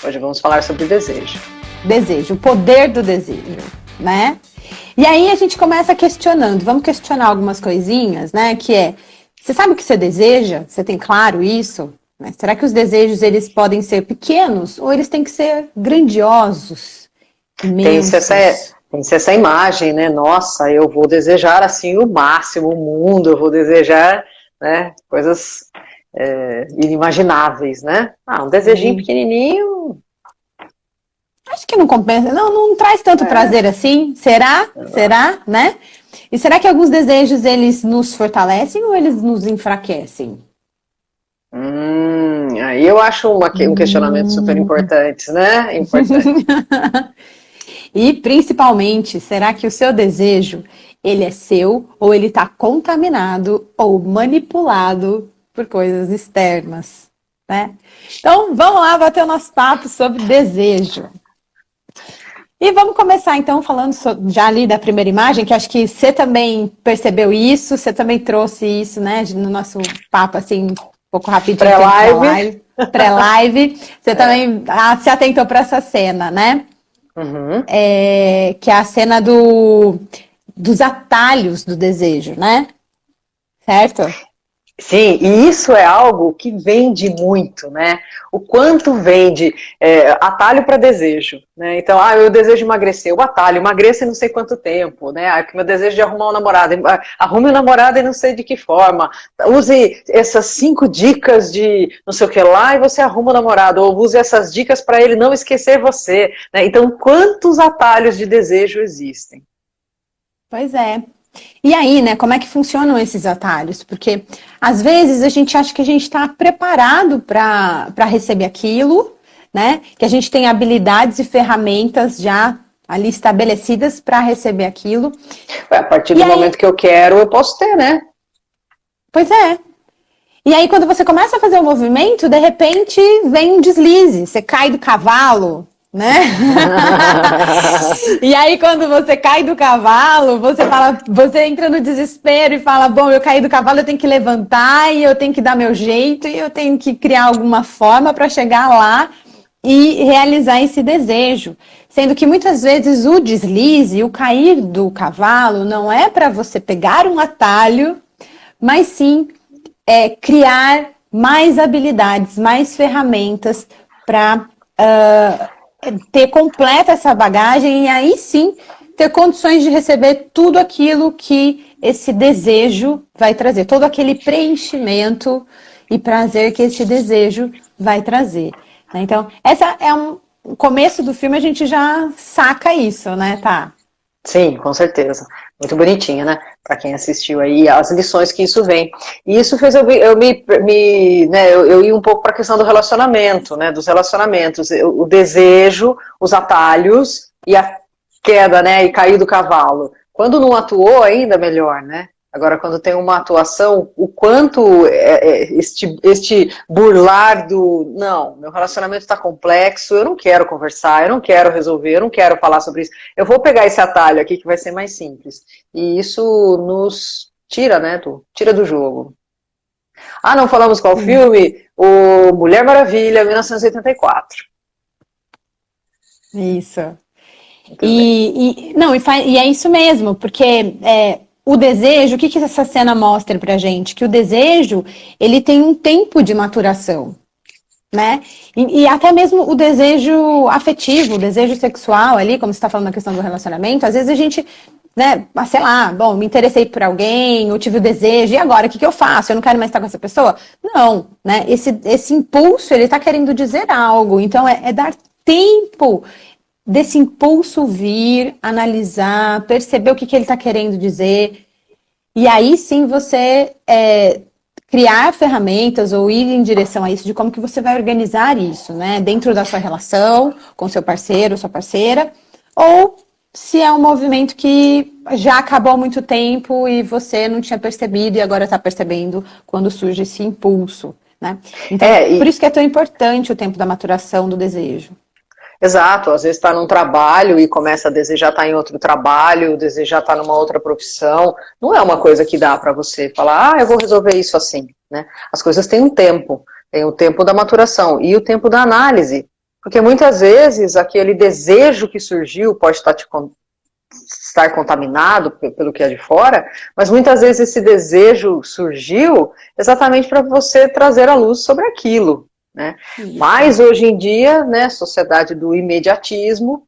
Hoje vamos falar sobre desejo. Desejo, o poder do desejo, né? E aí a gente começa questionando, vamos questionar algumas coisinhas, né? Que é, você sabe o que você deseja? Você tem claro isso? Né? Será que os desejos, eles podem ser pequenos ou eles têm que ser grandiosos, imensos? Tem essa imagem, né? Nossa, eu vou desejar assim o máximo, o mundo, eu vou desejar, né, coisas inimagináveis, né? Um desejinho pequenininho. Acho que não compensa, não traz tanto prazer assim. Será? Será, né? E será que alguns desejos, eles nos fortalecem ou eles nos enfraquecem? Aí eu acho um questionamento super importante, né? Importante. E principalmente, será que o seu desejo, ele é seu ou ele está contaminado ou manipulado por coisas externas, né? Então, vamos lá bater o nosso papo sobre desejo. E vamos começar então falando já ali da primeira imagem, que acho que você também percebeu isso, você também trouxe isso, né, no nosso papo assim, um pouco rapidinho. Pré-live. Você também se atentou para essa cena, né? Uhum. Que é a cena dos atalhos do desejo, né? Certo? Sim, e isso é algo que vende muito, né? O quanto vende atalho para desejo, né? Então, eu desejo emagrecer, o atalho, emagreça em não sei quanto tempo, né? Porque meu desejo de arrumar um namorado, arrume um namorado e não sei de que forma. Use essas 5 dicas de não sei o que lá e você arruma um namorado, ou use essas dicas para ele não esquecer você, né? Então, quantos atalhos de desejo existem? Pois é. E aí, né, como é que funcionam esses atalhos? Porque às vezes a gente acha que a gente está preparado para receber aquilo, né? Que a gente tem habilidades e ferramentas já ali estabelecidas para receber aquilo. A partir do momento que eu quero, eu posso ter, né? Pois é. E aí, quando você começa a fazer o movimento, de repente vem um deslize, você cai do cavalo, né? E aí, quando você cai do cavalo, você entra no desespero e fala, bom, eu caí do cavalo, eu tenho que levantar e eu tenho que dar meu jeito e eu tenho que criar alguma forma para chegar lá e realizar esse desejo. Sendo que muitas vezes o deslize, o cair do cavalo, não é para você pegar um atalho, mas sim criar mais habilidades, mais ferramentas para ter completa essa bagagem e aí sim ter condições de receber tudo aquilo que esse desejo vai trazer, todo aquele preenchimento e prazer que esse desejo vai trazer. Então, essa é o começo do filme, a gente já saca isso, né, tá? Sim, com certeza. Muito bonitinha, né? Para quem assistiu aí, as lições que isso vem. E isso fez eu ir um pouco para a questão do relacionamento, né? Dos relacionamentos. O desejo, os atalhos e a queda, né? E cair do cavalo. Quando não atuou, ainda melhor, né? Agora, quando tem uma atuação, o quanto este burlar do... Não, meu relacionamento está complexo, eu não quero conversar, eu não quero resolver, eu não quero falar sobre isso. Eu vou pegar esse atalho aqui que vai ser mais simples. E isso nos tira, né? Tira do jogo. Não falamos qual filme? O Mulher Maravilha, 1984. Isso. E é isso mesmo, porque... o desejo, o que essa cena mostra pra gente? Que o desejo, ele tem um tempo de maturação, né? E até mesmo o desejo afetivo, o desejo sexual ali, como você está falando na questão do relacionamento, às vezes a gente, né, sei lá, bom, me interessei por alguém, eu tive o desejo, e agora, o que eu faço? Eu não quero mais estar com essa pessoa? Não, né? Esse impulso, ele tá querendo dizer algo, então é dar tempo desse impulso vir, analisar, perceber o que ele está querendo dizer, e aí sim você criar ferramentas ou ir em direção a isso, de como que você vai organizar isso, né? Dentro da sua relação, com seu parceiro, sua parceira, ou se é um movimento que já acabou há muito tempo e você não tinha percebido e agora está percebendo quando surge esse impulso, né? Então, por isso que é tão importante o tempo da maturação do desejo. Exato, às vezes está num trabalho e começa a desejar estar em outro trabalho, desejar estar numa outra profissão. Não é uma coisa que dá para você falar, eu vou resolver isso assim, né? As coisas têm um tempo, tem o tempo da maturação e o tempo da análise. Porque muitas vezes aquele desejo que surgiu pode estar contaminado pelo que é de fora, mas muitas vezes esse desejo surgiu exatamente para você trazer a luz sobre aquilo, né? Mas hoje em dia, né, sociedade do imediatismo,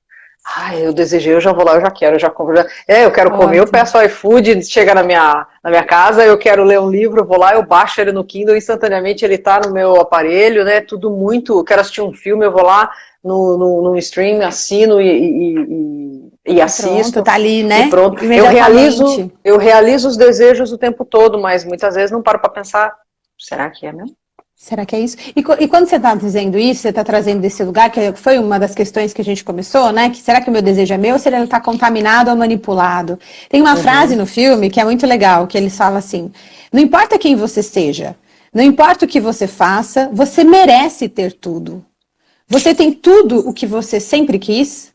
eu desejei, eu já vou lá, eu já quero, eu já compro. Eu quero comer, eu peço iFood, chega na minha casa, eu quero ler um livro, eu vou lá, eu baixo ele no Kindle, instantaneamente ele está no meu aparelho, né? Tudo muito. Eu quero assistir um filme, eu vou lá no stream, assino e assisto. Pronto, tá ali, né? E pronto. Eu realizo os desejos o tempo todo, mas muitas vezes não paro para pensar, será que é mesmo? Será que é isso? E quando você está dizendo isso, você está trazendo desse lugar, que foi uma das questões que a gente começou, né? Que será que o meu desejo é meu ou será que ele está contaminado ou manipulado? Tem uma frase no filme que é muito legal, que eles falam assim, não importa quem você seja, não importa o que você faça, você merece ter tudo. Você tem tudo o que você sempre quis?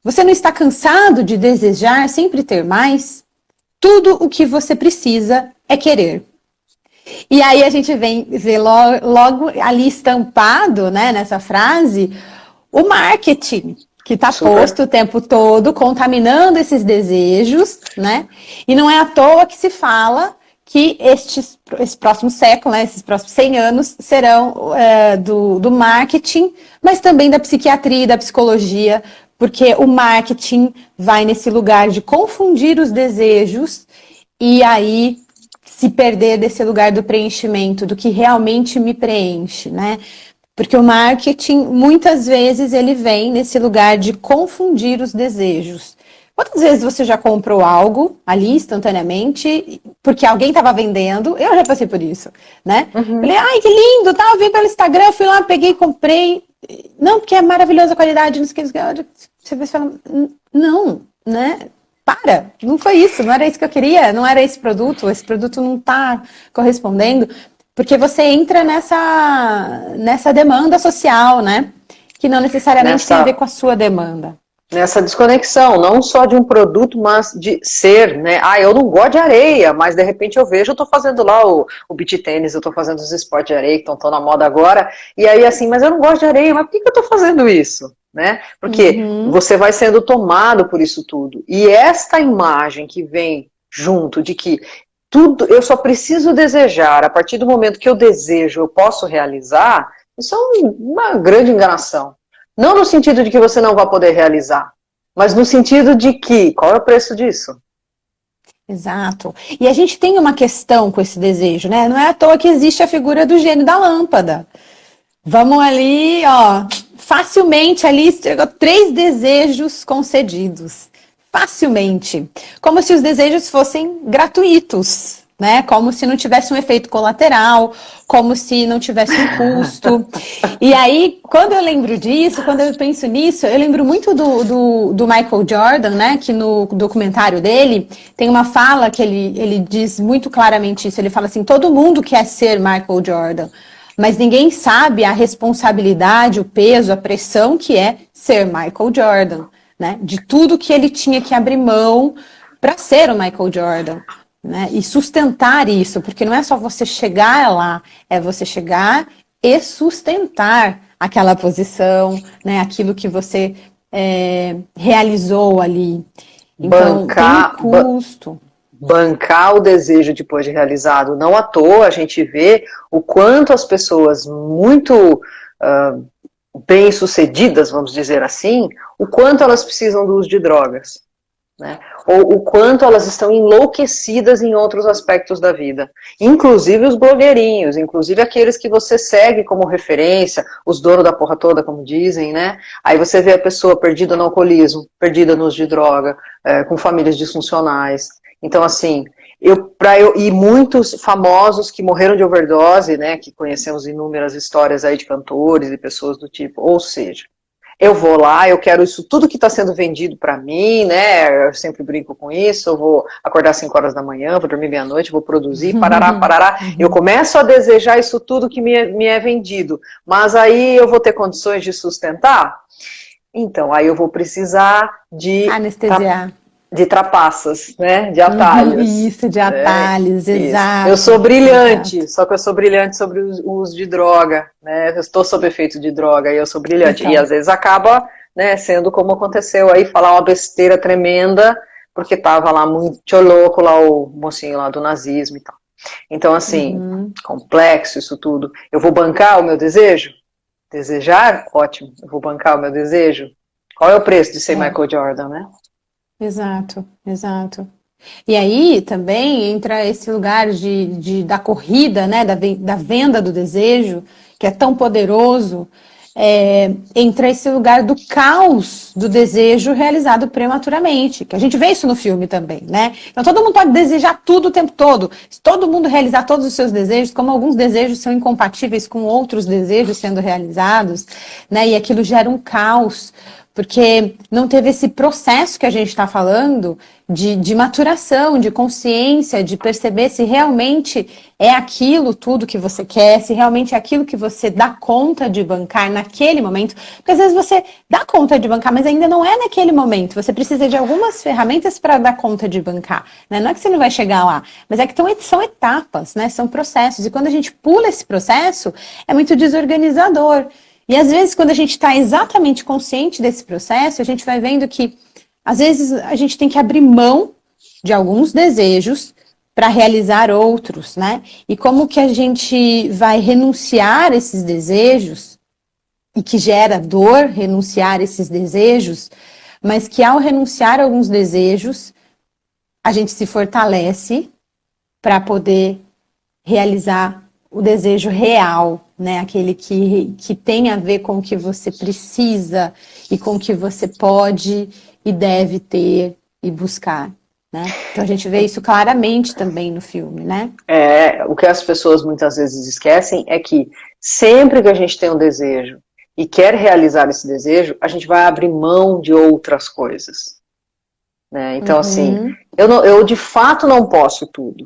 Você não está cansado de desejar sempre ter mais? Tudo o que você precisa é querer. E aí a gente vê logo ali estampado, né, nessa frase, o marketing, que está posto o tempo todo, contaminando esses desejos, né? E não é à toa que se fala que esse próximo século, né, esses próximos 100 anos, serão do marketing, mas também da psiquiatria e da psicologia, porque o marketing vai nesse lugar de confundir os desejos e aí se perder desse lugar do preenchimento, do que realmente me preenche, né? Porque o marketing, muitas vezes, ele vem nesse lugar de confundir os desejos. Quantas vezes você já comprou algo ali instantaneamente, porque alguém estava vendendo? Eu já passei por isso, né? Falei, ai, que lindo, tá? Eu vi pelo Instagram, fui lá, peguei, comprei. Não, porque é maravilhosa a qualidade, não sei o que. Você vai falar, não, né? Não foi isso, não era isso que eu queria, não era esse produto não está correspondendo, porque você entra nessa demanda social, né? Que não necessariamente tem a ver com a sua demanda. Nessa desconexão, não só de um produto, mas de ser, né? Eu não gosto de areia, mas de repente eu vejo, eu tô fazendo lá o beach tênis, eu tô fazendo os esportes de areia que estão na moda agora, e aí assim, mas eu não gosto de areia, mas por que eu tô fazendo isso? Né? Porque você vai sendo tomado por isso tudo. E esta imagem que vem junto de que tudo, eu só preciso desejar, a partir do momento que eu desejo, eu posso realizar, isso é uma grande enganação. Não no sentido de que você não vai poder realizar, mas no sentido de que, qual é o preço disso? Exato. E a gente tem uma questão com esse desejo, né? Não é à toa que existe a figura do gênio da lâmpada. Vamos ali, ó, facilmente ali, 3 desejos concedidos. Facilmente. Como se os desejos fossem gratuitos, né? Como se não tivesse um efeito colateral, como se não tivesse um custo. E aí, quando eu lembro disso, quando eu penso nisso, eu lembro muito do Michael Jordan, né? Que no documentário dele tem uma fala que ele diz muito claramente isso. Ele fala assim, todo mundo quer ser Michael Jordan, mas ninguém sabe a responsabilidade, o peso, a pressão que é ser Michael Jordan, né? De tudo que ele tinha que abrir mão para ser o Michael Jordan, né? E sustentar isso, porque não é só você chegar lá, é você chegar e sustentar aquela posição, né? Aquilo que você realizou ali. Então, tem um custo. Bancar o desejo depois de realizado. Não à toa a gente vê o quanto as pessoas muito bem-sucedidas, vamos dizer assim, o quanto elas precisam do uso de drogas, né? Ou o quanto elas estão enlouquecidas em outros aspectos da vida. Inclusive os blogueirinhos, inclusive aqueles que você segue como referência, os donos da porra toda, como dizem, né? Aí você vê a pessoa perdida no alcoolismo, perdida no uso de droga, com famílias disfuncionais. Então, assim, e muitos famosos que morreram de overdose, né, que conhecemos inúmeras histórias aí de cantores e pessoas do tipo, ou seja, eu vou lá, eu quero isso tudo que está sendo vendido para mim, né, eu sempre brinco com isso, eu vou acordar às 5 horas da manhã, vou dormir meia-noite, vou produzir, parará, eu começo a desejar isso tudo que me é vendido, mas aí eu vou ter condições de sustentar? Então, aí eu vou precisar de... anestesiar. de trapaças, né? De atalhos. Isso, de atalhos, exato. Eu sou brilhante, só que eu sou brilhante sobre o uso de droga, né? Eu estou sob efeito de droga e eu sou brilhante. Então. E às vezes acaba, né, sendo como aconteceu aí, falar uma besteira tremenda, porque tava lá muito louco, lá o mocinho lá do nazismo e tal. Então, assim, complexo isso tudo. Eu vou bancar o meu desejo? Desejar? Ótimo. Eu vou bancar o meu desejo? Qual é o preço de ser Michael Jordan, né? Exato, exato. E aí também entra esse lugar da corrida, né, da venda do desejo, que é tão poderoso, entra esse lugar do caos do desejo realizado prematuramente, que a gente vê isso no filme também, né? Então todo mundo pode desejar tudo o tempo todo, se todo mundo realizar todos os seus desejos, como alguns desejos são incompatíveis com outros desejos sendo realizados, né, e aquilo gera um caos, porque não teve esse processo que a gente está falando de maturação, de consciência, de perceber se realmente é aquilo tudo que você quer, se realmente é aquilo que você dá conta de bancar naquele momento. Porque às vezes você dá conta de bancar, mas ainda não é naquele momento. Você precisa de algumas ferramentas para dar conta de bancar, né? Não é que você não vai chegar lá, mas é que são etapas, né? São processos. E quando a gente pula esse processo, é muito desorganizador. E às vezes, quando a gente está exatamente consciente desse processo, a gente vai vendo que, às vezes, a gente tem que abrir mão de alguns desejos para realizar outros, né? E como que a gente vai renunciar a esses desejos, e que gera dor renunciar a esses desejos, mas que ao renunciar a alguns desejos, a gente se fortalece para poder realizar o desejo real, né? Aquele que tem a ver com o que você precisa e com o que você pode e deve ter e buscar, né? Então a gente vê isso claramente também no filme, né? O que as pessoas muitas vezes esquecem é que sempre que a gente tem um desejo e quer realizar esse desejo, a gente vai abrir mão de outras coisas, né? Então, assim, eu de fato não posso tudo.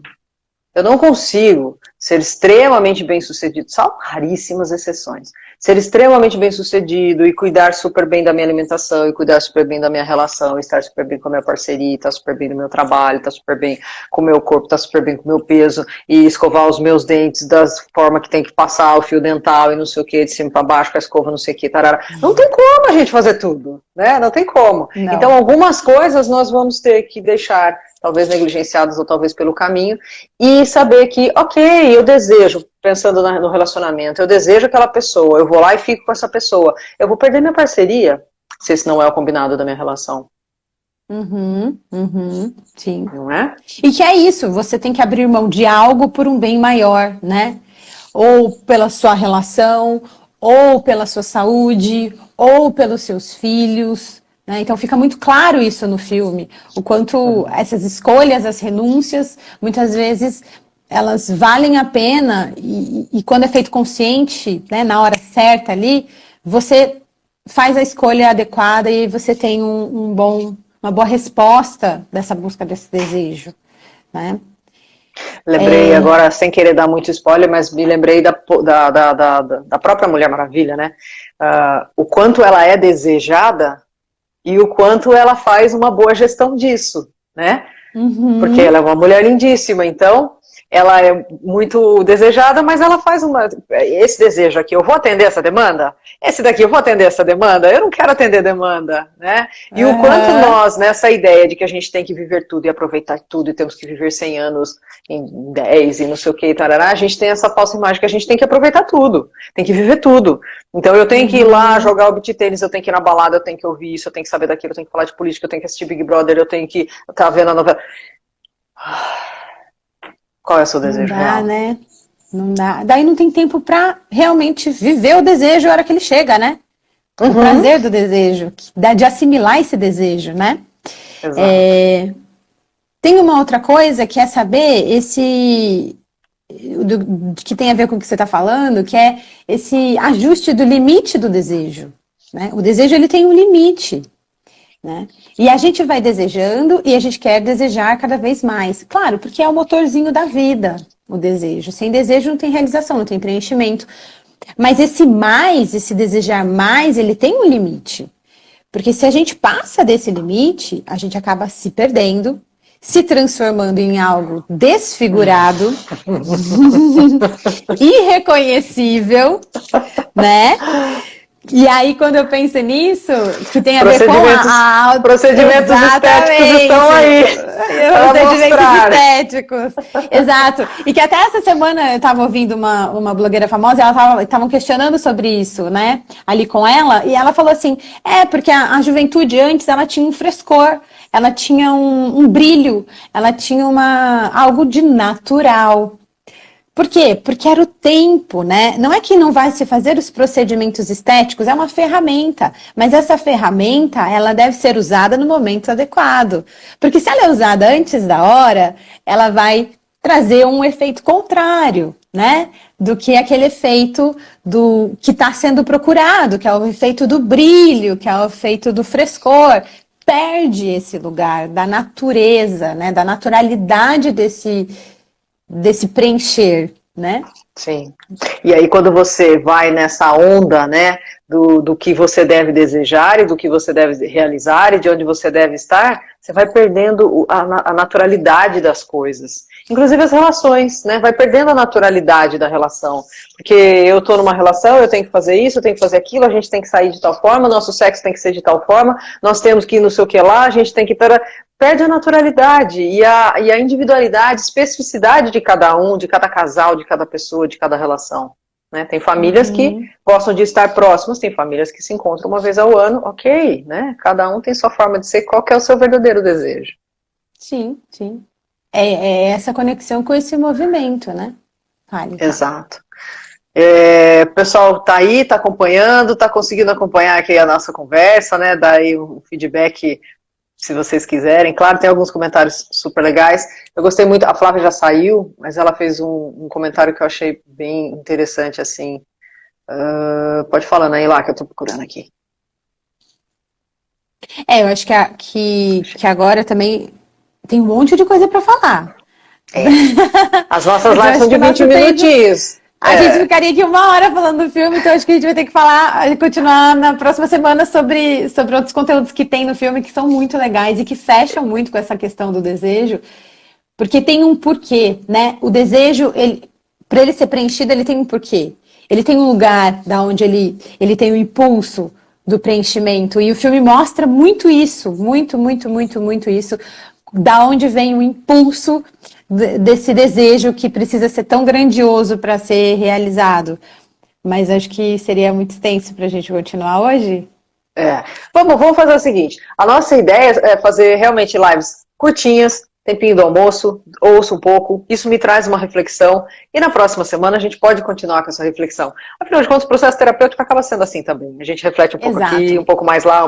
Eu não consigo ser extremamente bem-sucedido, salvo raríssimas exceções, ser extremamente bem-sucedido e cuidar super bem da minha alimentação, e cuidar super bem da minha relação, estar super bem com a minha parceria, estar super bem no meu trabalho, estar super bem com o meu corpo, estar super bem com o meu peso, e escovar os meus dentes da forma que tem que passar o fio dental e não sei o que, de cima para baixo, com a escova, não sei o que, tarara. Não tem como a gente fazer tudo, né? Não tem como. Não. Então, algumas coisas nós vamos ter que deixar, talvez negligenciadas ou talvez pelo caminho, e saber que, ok, eu desejo, pensando no relacionamento, eu desejo aquela pessoa, eu vou lá e fico com essa pessoa, eu vou perder minha parceria, se esse não é o combinado da minha relação. Sim. Não é? E que é isso, você tem que abrir mão de algo por um bem maior, né? Ou pela sua relação, ou pela sua saúde, ou pelos seus filhos, né? Então fica muito claro isso no filme, o quanto essas escolhas, as renúncias, muitas vezes elas valem a pena e quando é feito consciente, né, na hora certa ali, você faz a escolha adequada e você tem uma boa resposta dessa busca desse desejo, né? Lembrei agora, sem querer dar muito spoiler, mas me lembrei da própria Mulher Maravilha, né? O quanto ela é desejada e o quanto ela faz uma boa gestão disso, né? Porque ela é uma mulher lindíssima, então ela é muito desejada, mas ela faz esse desejo aqui, eu vou atender essa demanda? Esse daqui, eu vou atender essa demanda? Eu não quero atender demanda, né? E o quanto nós, nessa ideia de que a gente tem que viver tudo e aproveitar tudo, e temos que viver 100 anos em 10 e não sei o que, tarará, a gente tem essa falsa imagem que a gente tem que aproveitar tudo, tem que viver tudo. Então eu tenho que ir lá jogar o beach tênis, eu tenho que ir na balada, eu tenho que ouvir isso, eu tenho que saber daquilo, eu tenho que falar de política, eu tenho que assistir Big Brother, eu tenho que estar vendo a novela. Qual é o seu desejo real? Não dá, né? Não dá. Daí não tem tempo para realmente viver o desejo a hora que ele chega, né? O prazer do desejo, de assimilar esse desejo, né? Exato. Tem uma outra coisa que é saber que tem a ver com o que você está falando, que é esse ajuste do limite do desejo, né? O desejo, ele tem um limite, né? E a gente vai desejando e a gente quer desejar cada vez mais. Claro, porque é o motorzinho da vida, o desejo. Sem desejo não tem realização, não tem preenchimento. Mas esse desejar mais, ele tem um limite. Porque se a gente passa desse limite, a gente acaba se perdendo, se transformando em algo desfigurado, irreconhecível, né? E aí, quando eu penso nisso, que tem a ver com a procedimentos estéticos estão aí. Procedimentos estéticos. Exato. E que até essa semana eu estava ouvindo uma blogueira famosa, e estavam questionando sobre isso, né? Ali com ela, e ela falou assim: porque a juventude antes ela tinha um frescor, ela tinha um brilho, ela tinha algo de natural. Por quê? Porque era o tempo, né? Não é que não vai se fazer os procedimentos estéticos, é uma ferramenta. Mas essa ferramenta, ela deve ser usada no momento adequado. Porque se ela é usada antes da hora, ela vai trazer um efeito contrário, né? Do que aquele efeito que está sendo procurado, que é o efeito do brilho, que é o efeito do frescor. Perde esse lugar da natureza, né? Da naturalidade desse preencher, né? Sim. E aí quando você vai nessa onda, né, do que você deve desejar e do que você deve realizar e de onde você deve estar, você vai perdendo a naturalidade das coisas. Inclusive as relações, né, vai perdendo a naturalidade da relação. Porque eu tô numa relação, eu tenho que fazer isso, eu tenho que fazer aquilo, a gente tem que sair de tal forma, nosso sexo tem que ser de tal forma, nós temos que ir não sei o que lá, a gente tem que... Perde a naturalidade e a individualidade, especificidade de cada um, de cada casal, de cada pessoa, de cada relação. Né? Tem famílias que gostam de estar próximas, tem famílias que se encontram uma vez ao ano, ok, né? Cada um tem sua forma de ser, qual que é o seu verdadeiro desejo. Sim, sim. É essa conexão com esse movimento, né? Exato. O pessoal tá aí, tá acompanhando, tá conseguindo acompanhar aqui a nossa conversa, né? Daí o feedback, se vocês quiserem. Claro, tem alguns comentários super legais. Eu gostei muito, a Flávia já saiu, mas ela fez um comentário que eu achei bem interessante, assim. Pode falar, né, lá que eu tô procurando aqui. Eu acho que agora também tem um monte de coisa para falar. As nossas lives são de 20 minutinhos. A gente ficaria aqui 1 hora falando do filme, então acho que a gente vai ter que continuar na próxima semana sobre outros conteúdos que tem no filme que são muito legais e que fecham muito com essa questão do desejo, porque tem um porquê, né? O desejo, para ele ser preenchido, ele tem um porquê. Ele tem um lugar da onde ele tem o impulso do preenchimento, e o filme mostra muito isso, muito isso, da onde vem o impulso desse desejo que precisa ser tão grandioso para ser realizado. Mas acho que seria muito extenso para a gente continuar hoje. Vamos fazer o seguinte, a nossa ideia é fazer realmente lives curtinhas, tempinho do almoço, ouço um pouco, isso me traz uma reflexão, e na próxima semana a gente pode continuar com essa reflexão. Afinal de contas, o processo terapêutico acaba sendo assim também. A gente reflete um pouco aqui, um pouco mais lá,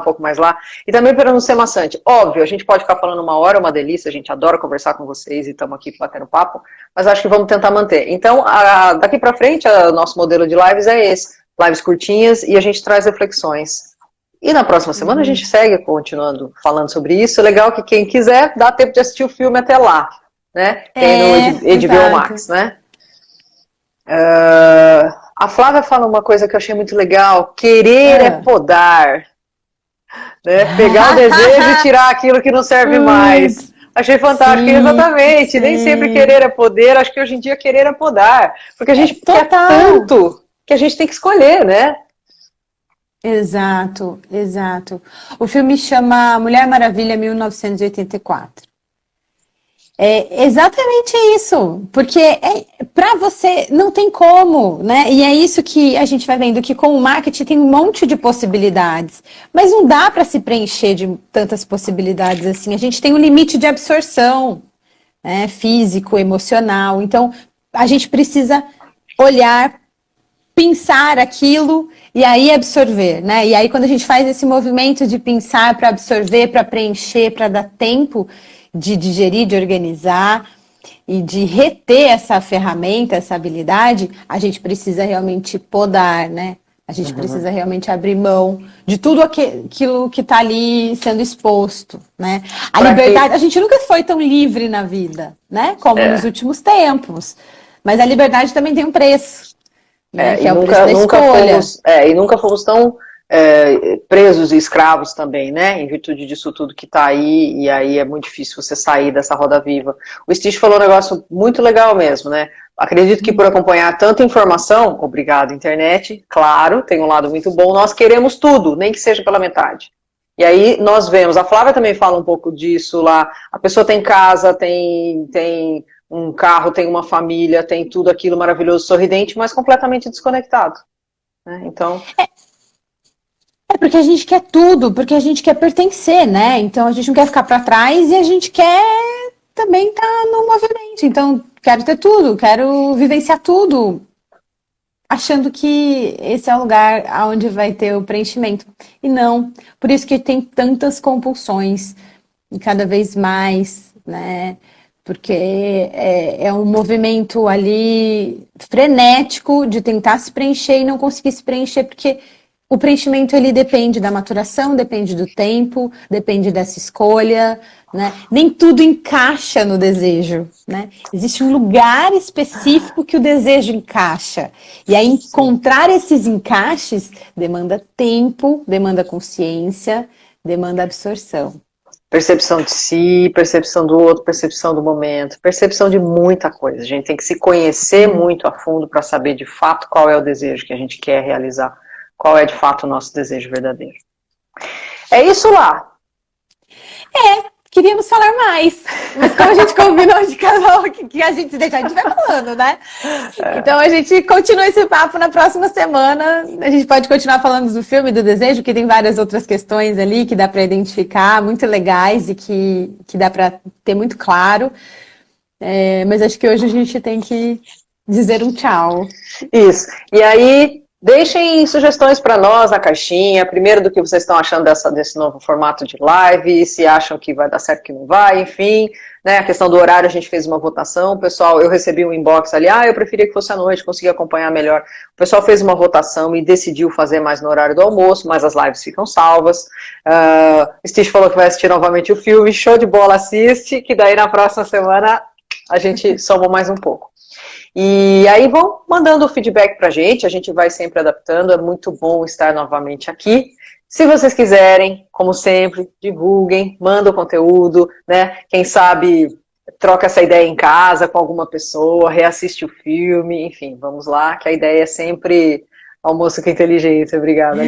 e também para não ser maçante. Óbvio, a gente pode ficar falando 1 hora, uma delícia, a gente adora conversar com vocês e estamos aqui batendo papo, mas acho que vamos tentar manter. Então, daqui para frente, o nosso modelo de lives é esse, lives curtinhas, e a gente traz reflexões. E na próxima semana a gente segue continuando falando sobre isso. É legal que quem quiser dá tempo de assistir o filme até lá, né? Tem no HBO Max, né? A Flávia fala uma coisa que eu achei muito legal: querer é podar, né? Pegar o desejo e tirar aquilo que não serve mais. Achei fantástico, exatamente. Nem sempre querer é poder, acho que hoje em dia querer é podar. Porque a gente quer tanto que a gente tem que escolher, né? Exato. O filme chama Mulher Maravilha 1984. É exatamente isso, porque para você não tem como, né? E é isso que a gente vai vendo, que com o marketing tem um monte de possibilidades, mas não dá para se preencher de tantas possibilidades assim. A gente tem um limite de absorção, né? Físico, emocional. Então, a gente precisa olhar, pensar aquilo e aí absorver, né? E aí quando a gente faz esse movimento de pensar para absorver, para preencher, para dar tempo de digerir, de organizar e de reter essa ferramenta, essa habilidade, a gente precisa realmente podar, né? A gente precisa realmente abrir mão de tudo aquilo que está ali sendo exposto, né? A liberdade, a gente nunca foi tão livre na vida, né? Como nos últimos tempos. Mas a liberdade também tem um preço. Né, que é o preço da escolha. E nunca fomos tão presos e escravos também, né? Em virtude disso tudo que está aí, e aí é muito difícil você sair dessa roda viva. O Stitch falou um negócio muito legal mesmo, né? Acredito que por acompanhar tanta informação, obrigado, internet, claro, tem um lado muito bom, nós queremos tudo, nem que seja pela metade. E aí nós vemos, a Flávia também fala um pouco disso lá, a pessoa tem casa, tem um carro, tem uma família, tem tudo aquilo maravilhoso, sorridente, mas completamente desconectado. Né? Então... porque a gente quer tudo, porque a gente quer pertencer, né? Então a gente não quer ficar para trás e a gente quer também estar no movimento. Então quero ter tudo, quero vivenciar tudo, achando que esse é o lugar onde vai ter o preenchimento. E não, por isso que tem tantas compulsões, e cada vez mais, né? Porque é um movimento ali frenético de tentar se preencher e não conseguir se preencher, porque o preenchimento ele depende da maturação, depende do tempo, depende dessa escolha, né? Nem tudo encaixa no desejo, né? Existe um lugar específico que o desejo encaixa. E aí encontrar esses encaixes demanda tempo, demanda consciência, demanda absorção. Percepção de si, percepção do outro, percepção do momento, percepção de muita coisa. A gente tem que se conhecer muito a fundo para saber de fato qual é o desejo que a gente quer realizar. Qual é de fato o nosso desejo verdadeiro. É isso lá. Queríamos falar mais, mas como a gente combinou de casal que a gente deixa, a gente vai falando, né? Então a gente continua esse papo na próxima semana. A gente pode continuar falando do filme, do desejo, que tem várias outras questões ali que dá para identificar, muito legais e que dá para ter muito claro. Mas acho que hoje a gente tem que dizer um tchau. Isso. E aí, deixem sugestões para nós na caixinha, primeiro do que vocês estão achando desse novo formato de live, se acham que vai dar certo, que não vai, enfim, né, a questão do horário, a gente fez uma votação, pessoal, eu recebi um inbox ali, eu preferia que fosse à noite, consegui acompanhar melhor, o pessoal fez uma votação e decidiu fazer mais no horário do almoço, mas as lives ficam salvas, Stitch falou que vai assistir novamente o filme, show de bola, assiste, que daí na próxima semana a gente soma mais um pouco. E aí vão mandando o feedback pra gente, a gente vai sempre adaptando, é muito bom estar novamente aqui. Se vocês quiserem, como sempre, divulguem, mandem o conteúdo, né? Quem sabe troca essa ideia em casa com alguma pessoa, reassiste o filme, enfim, vamos lá, que a ideia é sempre almoço com inteligência, obrigada.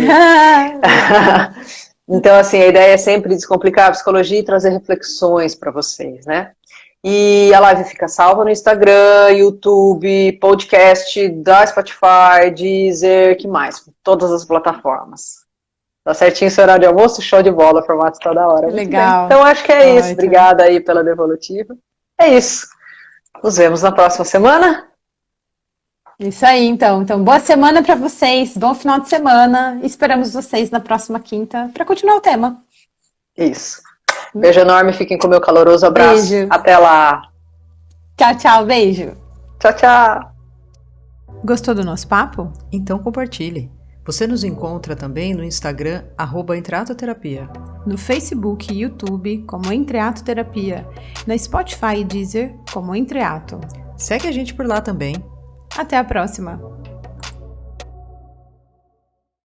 Então, assim, a ideia é sempre descomplicar a psicologia e trazer reflexões para vocês, né? E a live fica salva no Instagram, YouTube, podcast da Spotify, Deezer, que mais? Todas as plataformas. Tá certinho esse horário de almoço? Show de bola, o formato tá da hora. Legal. Então acho que é isso. Obrigada aí pela devolutiva. É isso. Nos vemos na próxima semana. Isso aí, então. Então, boa semana para vocês, bom final de semana. Esperamos vocês na próxima quinta para continuar o tema. Isso. Beijo enorme, fiquem com o meu caloroso abraço. Beijo. Até lá. Tchau, tchau, beijo. Tchau, tchau. Gostou do nosso papo? Então compartilhe. Você nos encontra também no Instagram, @entreatoterapia. No Facebook e YouTube, como Entreato Terapia. Na Spotify e Deezer, como Entreato. Segue a gente por lá também. Até a próxima!